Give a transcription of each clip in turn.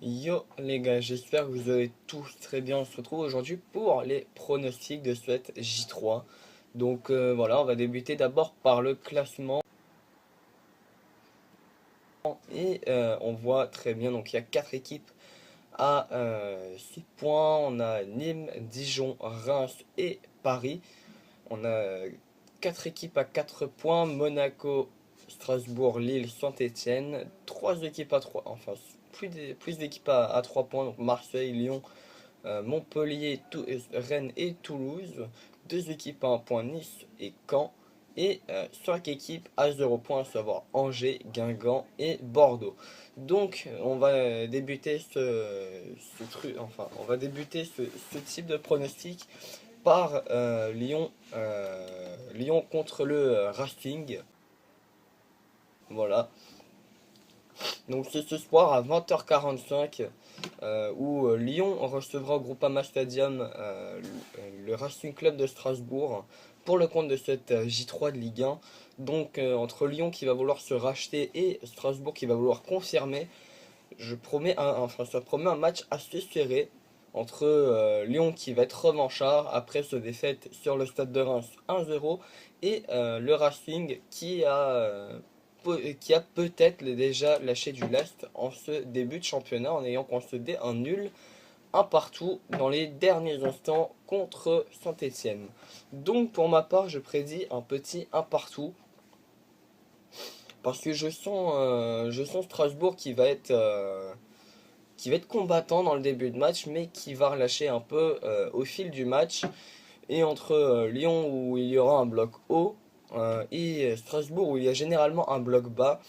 Yo les gars, j'espère que vous allez tous très bien. On se retrouve aujourd'hui pour les pronostics de cette J3. Donc voilà, on va débuter d'abord par le classement. Et on voit très bien, donc il y a 4 équipes à 6 points. On a Nîmes, Dijon, Reims et Paris. On a 4 équipes à 4 points. Monaco, Strasbourg, Lille, Saint-Étienne. 3 équipes à 3, enfin plus d'équipes à 3 points. Donc Marseille, Lyon, Montpellier, Rennes et Toulouse. Deux équipes à un point, Nice et Caen. Et 5 équipes à 0 points, à savoir Angers, Guingamp et Bordeaux. Donc on va débuter ce truc, enfin on va débuter ce type de pronostic par Lyon contre le Racing. Voilà. Donc c'est ce soir à 20h45 où Lyon recevra au Groupama Stadium le Racing Club de Strasbourg pour le compte de cette J3 de Ligue 1. Donc entre Lyon qui va vouloir se racheter et Strasbourg qui va vouloir confirmer, ça promet un match assez serré entre Lyon qui va être revanchard après sa défaite sur le stade de Reims 1-0 et le Racing qui a peut-être déjà lâché du lest en ce début de championnat en ayant concédé un nul un partout dans les derniers instants contre Saint-Étienne. Donc pour ma part, je prédis un petit un partout parce que je sens Strasbourg qui va être combattant dans le début de match, mais qui va relâcher un peu au fil du match. Et entre Lyon où il y aura un bloc haut et Strasbourg où il y a généralement un bloc bas,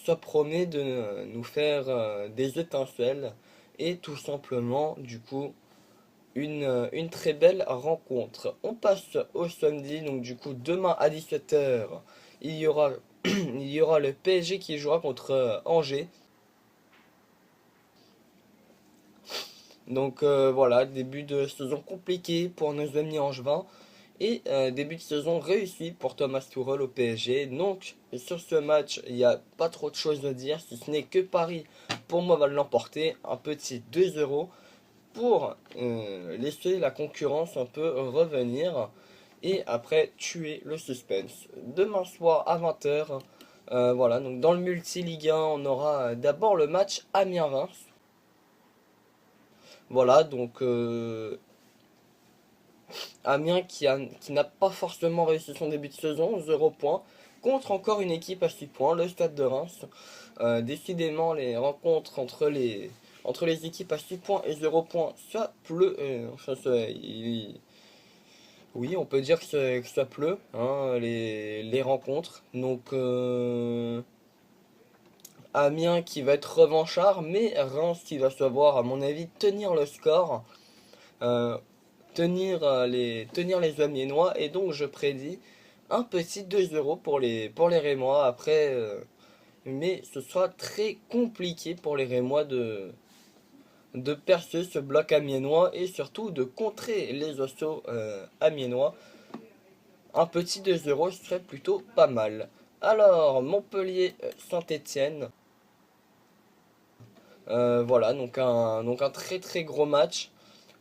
ça promet de nous faire des étincelles et tout simplement du coup une très belle rencontre. On passe au samedi, donc du coup demain à 17h il y aura, il y aura le PSG qui jouera contre Angers. Donc voilà, début de saison compliqué pour nos amis angevins et début de saison réussi pour Thomas Tuchel au PSG. Donc sur ce match, il n'y a pas trop de choses à dire, si ce n'est que Paris, pour moi, va l'emporter. Un petit 2-0 pour laisser la concurrence un peu revenir et après tuer le suspense. Demain soir à 20h, voilà, donc dans le multi-Ligue 1, on aura d'abord le match Amiens-Reims. Voilà, donc Amiens qui n'a pas forcément réussi son début de saison, 0 points, contre encore une équipe à 6 points, le Stade de Reims. Décidément, les rencontres entre les équipes à 6 points et 0 points, ça pleut. Oui, on peut dire que ça pleut, hein, les rencontres. Donc, Amiens qui va être revanchard, mais Reims qui va savoir, à mon avis, tenir le score. Euh, tenir les Amiénois et donc je prédis un petit 2-0 pour les Rémois après mais ce sera très compliqué pour les Rémois de percer ce bloc amiénois et surtout de contrer les assauts amiénois. Un petit 2-0 serait plutôt pas mal. Alors Montpellier Saint-Étienne, voilà donc un très très gros match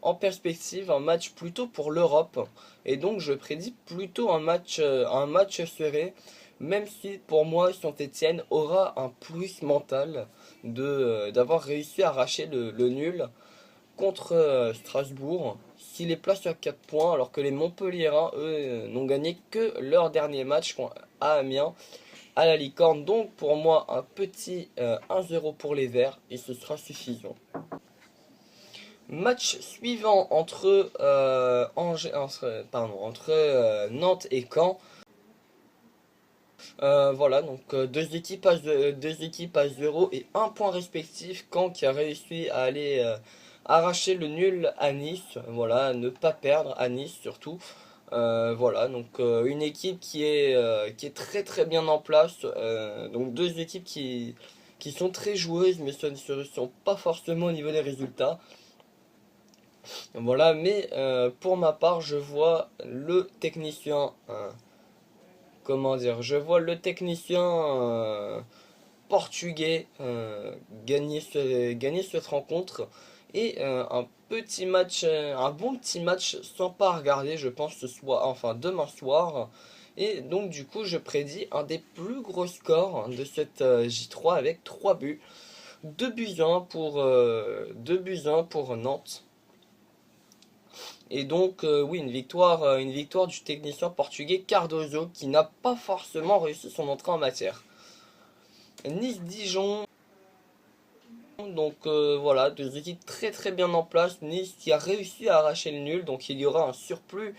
en perspective, un match plutôt pour l'Europe. Et donc je prédis plutôt un match serré, même si pour moi Saint-Étienne aura un plus mental d'avoir réussi à arracher le nul contre Strasbourg. S'il est place à 4 points, alors que les Montpelliérains, eux, n'ont gagné que leur dernier match à Amiens, à la Licorne. Donc pour moi, un petit 1-0 pour les Verts, et ce sera suffisant. Match suivant entre Nantes et Caen. Voilà, donc deux équipes à 0 et un point respectif. Caen qui a réussi à aller arracher le nul à Nice. Voilà, ne pas perdre à Nice surtout. Voilà, donc une équipe qui est très très bien en place. Donc deux équipes qui sont très joueuses, mais ce ne sont pas forcément au niveau des résultats. Voilà, mais pour ma part, je vois le technicien, comment dire, je vois le technicien portugais gagner cette rencontre. Et un petit match, un bon petit match sympa à regarder, je pense, ce soir, enfin demain soir. Et donc du coup, je prédis un des plus gros scores de cette J3 avec 3 buts. 2 buts 1 pour Nantes. Et donc, oui, une victoire du technicien portugais Cardozo qui n'a pas forcément réussi son entrée en matière. Nice-Dijon, donc voilà, deux équipes très très bien en place. Nice qui a réussi à arracher le nul, donc il y aura un surplus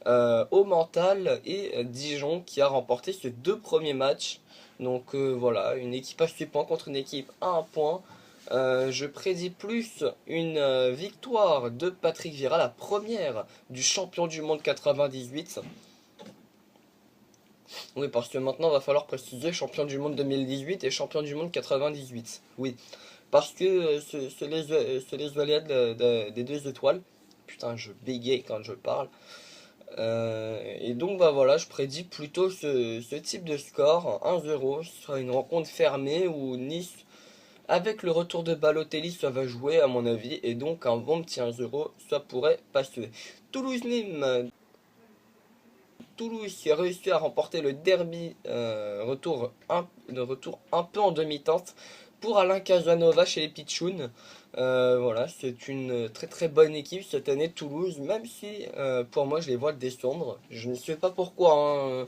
au mental. Et Dijon qui a remporté ses 2 premiers matchs. Donc voilà, une équipe à 6 points contre une équipe à 1 point. Je prédis plus une victoire de Patrick Vieira, la première du champion du monde 98. Oui, parce que maintenant, il va falloir préciser champion du monde 2018 et champion du monde 98. Oui, parce que c'est les aliades des 2 étoiles. Putain, je bégaye quand je parle. Et donc, bah voilà, je prédis plutôt ce type de score, 1-0. Ce sera une rencontre fermée où Nice, avec le retour de Balotelli, ça va jouer à mon avis. Et donc, un bon petit 1-0, ça pourrait passer. Toulouse-Nîmes. Toulouse qui a réussi à remporter le derby, retour un peu en demi-teinte pour Alain Casanova chez les Pitchouns. Voilà, c'est une très très bonne équipe cette année Toulouse, même si pour moi je les vois descendre. Je ne sais pas pourquoi, hein,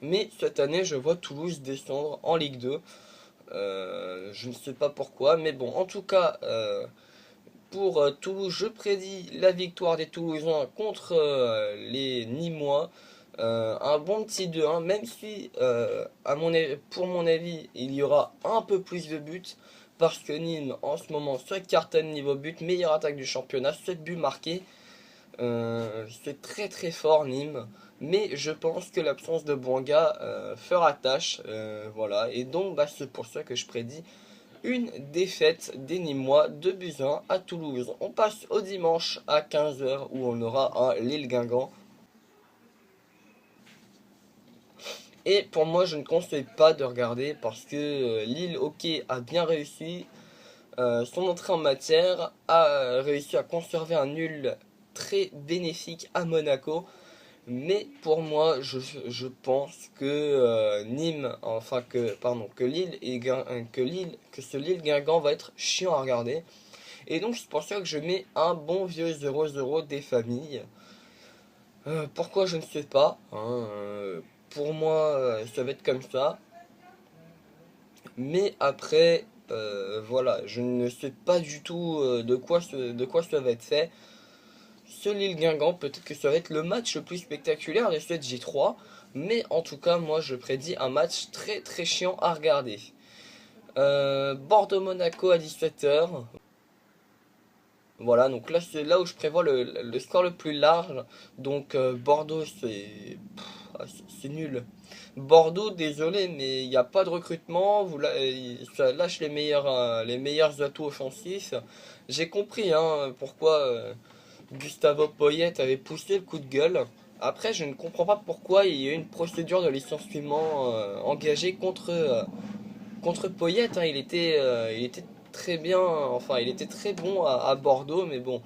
mais cette année je vois Toulouse descendre en Ligue 2. Je ne sais pas pourquoi, mais bon, en tout cas, pour Toulouse, je prédis la victoire des Toulousains contre les Nîmois. Un bon petit 2-1, même si, pour mon avis, il y aura un peu plus de buts. Parce que Nîmes, en ce moment, se cartonne niveau but, meilleure attaque du championnat, 7 buts marqués. C'est très très fort Nîmes. Mais je pense que l'absence de Bouanga fera tâche. Voilà. Et donc, bah, c'est pour ça que je prédis une défaite des Nîmois, 2 buts 1 à Toulouse. On passe au dimanche à 15 h où on aura un Lille-Guingamp. Et pour moi, je ne conseille pas de regarder parce que Lille, ok, a bien réussi son entrée en matière, a réussi à conserver un nul très bénéfique à Monaco. Mais pour moi, je pense que Nîmes, enfin que Lille que ce Lille Guingamp va être chiant à regarder. Et donc c'est pour ça que je mets un bon vieux 0-0 des familles. Pourquoi je ne sais pas, hein, pour moi ça va être comme ça. Mais après, voilà, je ne sais pas du tout de quoi ça va être fait. Ce Lille-Guingamp, peut-être que ça va être le match le plus spectaculaire de cette J3. Mais en tout cas, moi je prédis un match très très chiant à regarder. Bordeaux-Monaco à 17 h. Voilà, donc là c'est là où je prévois le score le plus large. Donc Bordeaux c'est nul. Bordeaux, désolé, mais il n'y a pas de recrutement. Ça lâche les meilleurs atouts offensifs. J'ai compris hein, pourquoi Gustavo Poyet avait poussé le coup de gueule. Après, je ne comprends pas pourquoi il y a eu une procédure de licenciement engagée contre Poyet. Hein. Il était très bien, enfin, il était très bon à Bordeaux, mais bon.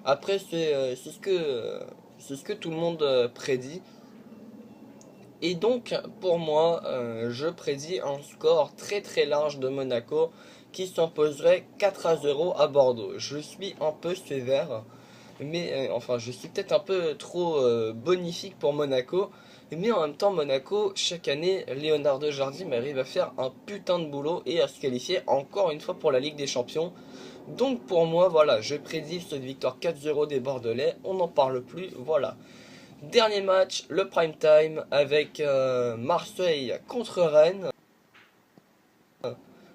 Après, c'est ce que tout le monde prédit. Et donc, pour moi, je prédis un score très très large de Monaco qui s'imposerait 4-0 à Bordeaux. Je suis un peu sévère, mais enfin, je suis peut-être un peu trop bonifique pour Monaco. Mais en même temps, Monaco, chaque année, Leonardo Jardim arrive à faire un putain de boulot et à se qualifier encore une fois pour la Ligue des Champions. Donc pour moi, voilà, je prédis cette victoire 4-0 des Bordelais. On n'en parle plus, voilà. Dernier match, le prime time avec Marseille contre Rennes.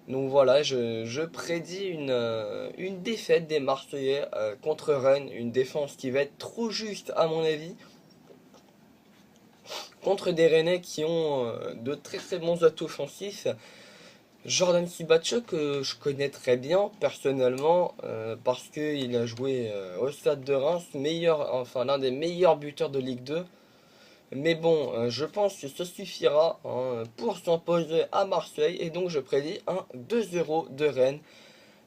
Donc voilà, je prédis une défaite des Marseillais contre Rennes. Une défense qui va être trop juste à mon avis. Contre des Rennais qui ont de très très bons atouts offensifs. Jordan Sibacho que je connais très bien personnellement parce qu'il a joué au Stade de Reims, enfin l'un des meilleurs buteurs de Ligue 2. Mais bon, je pense que ça suffira hein, pour s'imposer à Marseille. Et donc je prédis un 2-0 de Rennes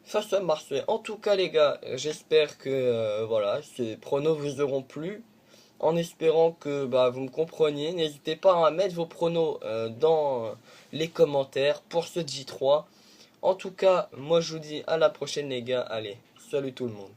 face à Marseille. En tout cas les gars, j'espère que voilà, ces pronos vous auront plu. En espérant que bah, vous me compreniez. N'hésitez pas à mettre vos pronos dans les commentaires pour ce J3. En tout cas, moi je vous dis à la prochaine les gars. Allez, salut tout le monde.